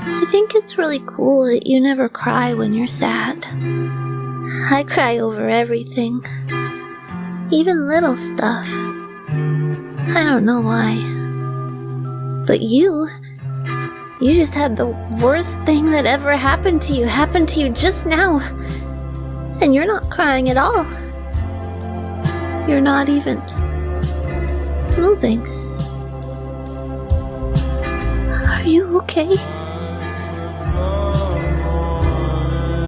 I think it's really cool that you never cry when you're sad. I cry over everything. Even little stuff. I don't know why. But you just had the worst thing that ever happened to you just now. And you're not crying at all. You're not even moving. Are you okay?